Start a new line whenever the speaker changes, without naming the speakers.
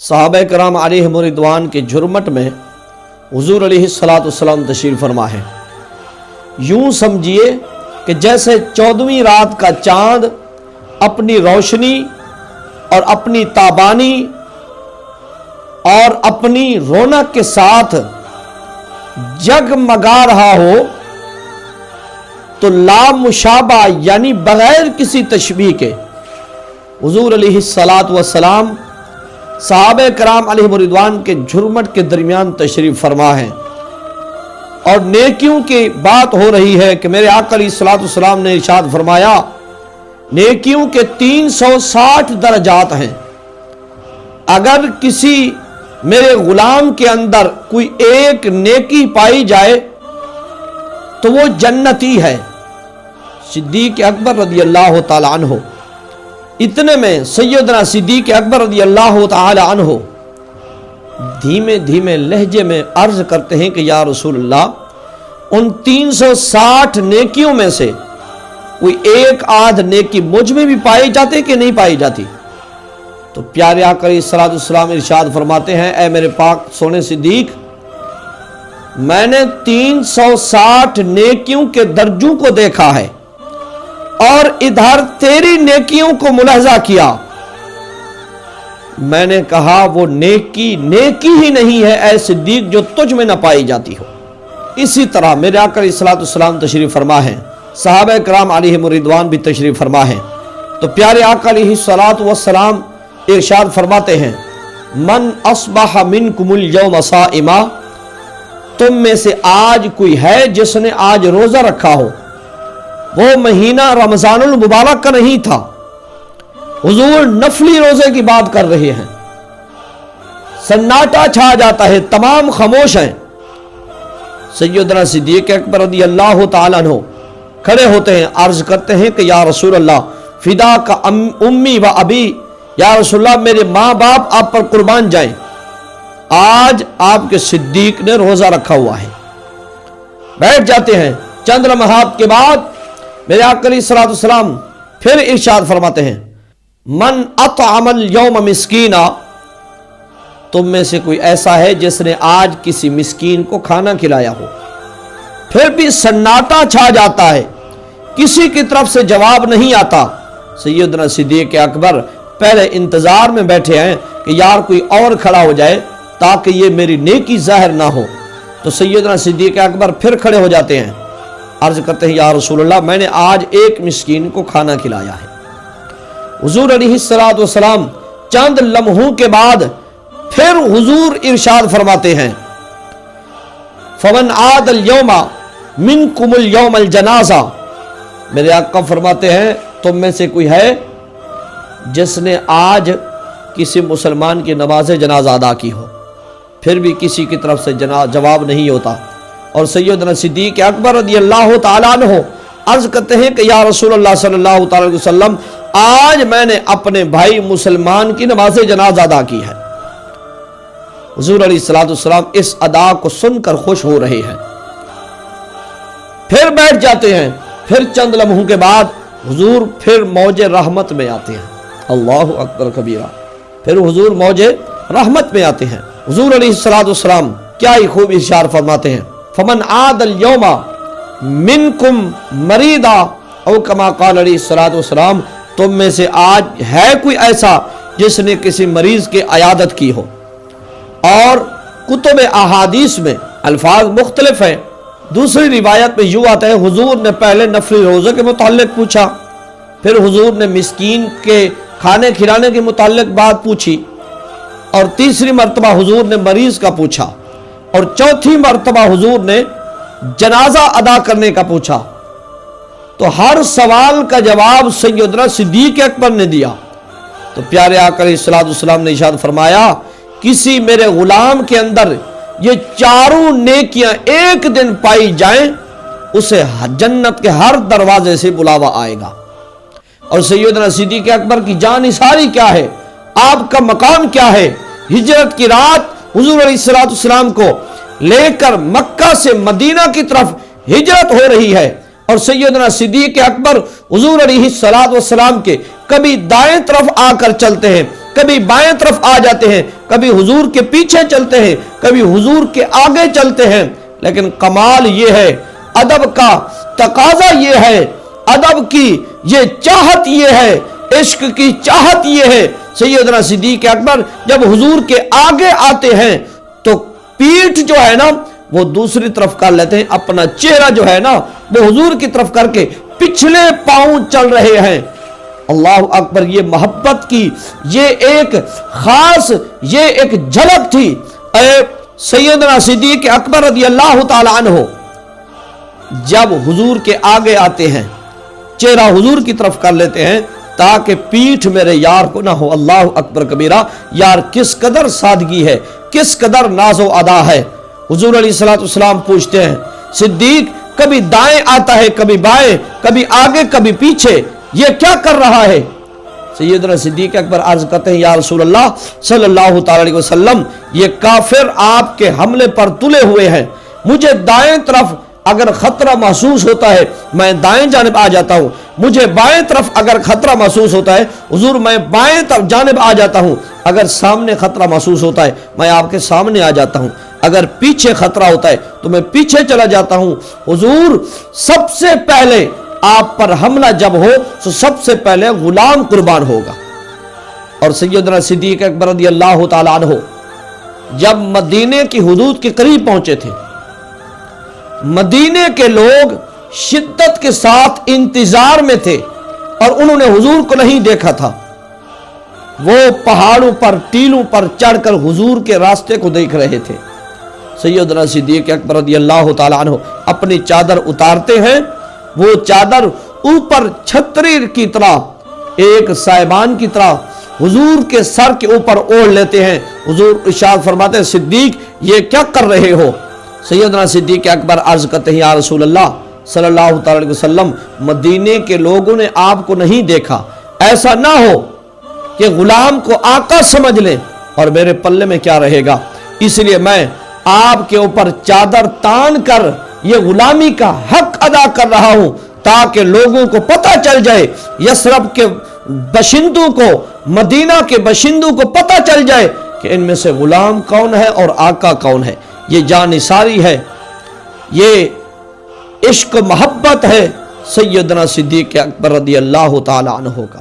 صحابہ کرام علیہم رضوان کے جھرمٹ میں حضور علیہ الصلوۃ والسلام تشریف فرما ہے۔ یوں سمجھیے کہ جیسے 14ویں رات کا چاند اپنی روشنی اور اپنی تابانی اور اپنی رونق کے ساتھ جگمگا رہا ہو، تو لا مشابہ یعنی بغیر کسی تشبیہ کے حضور علیہ الصلوۃ والسلام صحابہ کرام علیہ رضوان کے جھرمٹ کے درمیان تشریف فرما ہے، اور نیکیوں کی بات ہو رہی ہے کہ میرے آقا علیہ الصلوۃ والسلام نے ارشاد فرمایا نیکیوں کے 360 درجات ہیں۔ اگر کسی میرے غلام کے اندر کوئی ایک نیکی پائی جائے تو وہ جنتی ہے۔ صدیق اکبر رضی اللہ تعالی عنہ، اتنے میں سیدنا صدیق اکبر رضی اللہ تعالی عنہ دھیمے دھیمے لہجے میں عرض کرتے ہیں کہ یا رسول اللہ، ان 360 نیکیوں میں سے کوئی ایک آدھ نیکی مجھ میں بھی پائی جاتی کہ نہیں پائی جاتی؟ تو پیارے آقا علیہ الصلوۃ والسلام ارشاد فرماتے ہیں اے میرے پاک سونے صدیق، میں نے 360 نیکیوں کے درجوں کو دیکھا ہے اور ادھر تیری نیکیوں کو ملاحظہ کیا۔ میں نے کہا وہ نیکی ہی نہیں ہے اے صدیق جو تجھ میں نہ پائی جاتی ہو۔ اسی طرح میرے آقا علیہ الصلوۃ والسلام تشریف فرما ہے، صحابہ کرام علیہم رضوان بھی تشریف فرما ہے۔ تو پیارے آقا علیہ الصلوۃ والسلام ارشاد فرماتے ہیں من اصبح منکم اليوم صائما، تم میں سے آج کوئی ہے جس نے آج روزہ رکھا ہو۔ وہ مہینہ رمضان المبارک کا نہیں تھا، حضور نفلی روزے کی بات کر رہے ہیں۔ سناٹا چھا جاتا ہے، تمام خاموش ہیں۔ سیدنا صدیق اکبر رضی اللہ تعالیٰ عنہ کھڑے ہوتے ہیں، عرض کرتے ہیں کہ یا رسول اللہ فدا کا امی و ابی، یا رسول اللہ میرے ماں باپ آپ پر قربان جائیں، آج آپ کے صدیق نے روزہ رکھا ہوا ہے۔ بیٹھ جاتے ہیں۔ چند لمحات کے بعد میرے آقا علیہ الصلوۃ والسلام پھر ارشاد فرماتے ہیں من اطعم اليوم مسکینا، تم میں سے کوئی ایسا ہے جس نے آج کسی مسکین کو کھانا کھلایا ہو۔ پھر بھی سناٹا چھا جاتا ہے، کسی کی طرف سے جواب نہیں آتا۔ سیدنا صدیق اکبر پہلے انتظار میں بیٹھے ہیں کہ یار کوئی اور کھڑا ہو جائے تاکہ یہ میری نیکی ظاہر نہ ہو۔ تو سیدنا صدیق اکبر پھر کھڑے ہو جاتے ہیں، عرض کرتے ہیں یا رسول اللہ میں نے آج ایک مسکین کو کھانا کھلایا ہے۔ حضور علیہ الصلوۃ والسلام چند لمحوں کے بعد پھر حضور ارشاد فرماتے ہیں فمن عاد اليوم منکم اليوم الجنازہ، میرے آقا فرماتے ہیں تم میں سے کوئی ہے جس نے آج کسی مسلمان کی نماز جنازہ ادا کی ہو۔ پھر بھی کسی کی طرف سے جواب نہیں ہوتا، اور سیدنا صدیق اکبر رضی اللہ تعالیٰ عنہ عرض کرتے ہیں کہ یا رسول اللہ صلی اللہ تعالیٰ علیہ وسلم آج میں نے اپنے بھائی مسلمان کی نماز جنازہ ادا کی ہے۔ حضور علیہ الصلوۃ والسلام اس ادا کو سن کر خوش ہو رہے ہیں، پھر بیٹھ جاتے ہیں۔ پھر چند لمحوں کے بعد حضور پھر موج رحمت میں آتے ہیں، اللہ اکبر کبیرہ، پھر حضور موج رحمت میں آتے ہیں۔ حضور علیہ الصلوۃ والسلام کیا ہی خوب ارشاد فرماتے ہیں فمن عاد اليوم منکم مریضا، او کما قال علیہ الصلوۃ والسلام تم میں سے آج ہے کوئی ایسا جس نے کسی مریض کی عیادت کی ہو۔ اور کتب احادیث میں الفاظ مختلف ہیں۔ دوسری روایت میں یوں آتا ہے حضور نے پہلے نفلی روزے کے متعلق پوچھا، پھر حضور نے مسکین کے کھانے کھلانے کے متعلق بات پوچھی، اور تیسری مرتبہ حضور نے مریض کا پوچھا، اور چوتھی مرتبہ حضور نے جنازہ ادا کرنے کا پوچھا۔ تو ہر سوال کا جواب سیدنا صدیق اکبر نے دیا۔ تو پیارے آقا علیہ الصلوۃ والسلام نے ارشاد فرمایا کسی میرے غلام کے اندر یہ چاروں نیکیاں ایک دن پائی جائیں، اسے جنت کے ہر دروازے سے بلاوا آئے گا۔ اور سیدنا صدیق اکبر کی جان نثاری کیا ہے، آپ کا مقام کیا ہے؟ ہجرت کی رات حضور علیہ الصلوۃ والسلام کو لے کر مکہ سے مدینہ کی طرف ہجرت ہو رہی ہے، اور سیدنا صدیق اکبر حضور علیہ الصلوۃ والسلام کے کبھی دائیں طرف آ کر چلتے ہیں، کبھی بائیں طرف آ جاتے ہیں، کبھی حضور کے پیچھے چلتے ہیں، کبھی حضور کے آگے چلتے ہیں، لیکن کمال یہ ہے، ادب کا تقاضا یہ ہے، ادب کی یہ چاہت یہ ہے، عشق کی چاہت یہ ہے، سیدنا صدیق اکبر جب حضور کے آگے آتے ہیں تو پیٹھ جو ہے نا وہ دوسری طرف کر لیتے ہیں، اپنا چہرہ جو ہے نا وہ حضور کی طرف کر کے پچھلے پاؤں چل رہے ہیں۔ اللہ اکبر، یہ محبت کی یہ ایک خاص یہ ایک جھلک تھی۔ اے سیدنا صدیق اکبر رضی اللہ تعالی عنہ جب حضور کے آگے آتے ہیں چہرہ حضور کی طرف کر لیتے ہیں تاکہ پیٹھ میرے یار کو نہ ہو۔ اللہ اکبر کبیرہ، یار کس قدر سادگی ہے، کس قدر ناز و ادا ہے۔ حضور علیہ الصلوۃ والسلام پوچھتے ہیں، صدیق کبھی دائیں آتا ہے، کبھی بائیں، کبھی آگے کبھی پیچھے، یہ کیا کر رہا ہے؟ سیدنا صدیق اکبر عرض کرتے ہیں، یا رسول اللہ صلی اللہ تعالی علیہ وسلم، یہ کافر آپ کے حملے پر تلے ہوئے ہیں، مجھے دائیں طرف اگر خطرہ محسوس ہوتا ہے میں دائیں جانب آ جاتا ہوں، مجھے بائیں طرف اگر خطرہ محسوس ہوتا ہے حضور میں بائیں طرف جانب آ جاتا ہوں، اگر سامنے خطرہ محسوس ہوتا ہے میں آپ کے سامنے آ جاتا ہوں، اگر پیچھے خطرہ ہوتا ہے تو میں پیچھے چلا جاتا ہوں۔ حضور سب سے پہلے آپ پر حملہ جب ہو تو سب سے پہلے غلام قربان ہوگا۔ اور سیدنا صدیق اکبر رضی اللہ تعالی عنہ جب مدینے کی حدود کے قریب پہنچے تھے، مدینے کے لوگ شدت کے ساتھ انتظار میں تھے اور انہوں نے حضور کو نہیں دیکھا تھا، وہ پہاڑوں پر ٹیلوں پر چڑھ کر حضور کے راستے کو دیکھ رہے تھے۔ سیدنا صدیق اکبر رضی اللہ تعالی عنہ اپنی چادر اتارتے ہیں، وہ چادر اوپر چھتری کی طرح ایک سائبان کی طرح حضور کے سر کے اوپر اوڑھ لیتے ہیں۔ حضور ارشاد فرماتے ہیں، صدیق یہ کیا کر رہے ہو؟ سیدنا صدیق اکبر عرض کرتے ہیں، یا رسول اللہ صلی اللہ تعالی علیہ وسلم، مدینے کے لوگوں نے آپ کو نہیں دیکھا، ایسا نہ ہو کہ غلام کو آقا سمجھ لیں اور میرے پلے میں کیا رہے گا، اس لیے میں آپ کے اوپر چادر تان کر یہ غلامی کا حق ادا کر رہا ہوں تاکہ لوگوں کو پتہ چل جائے، یثرب کے باشندوں کو، مدینہ کے باشندوں کو پتہ چل جائے کہ ان میں سے غلام کون ہے اور آقا کون ہے۔ یہ جانثاری ہے، یہ عشق محبت ہے سیدنا صدیق اکبر رضی اللہ تعالی عنہ کا۔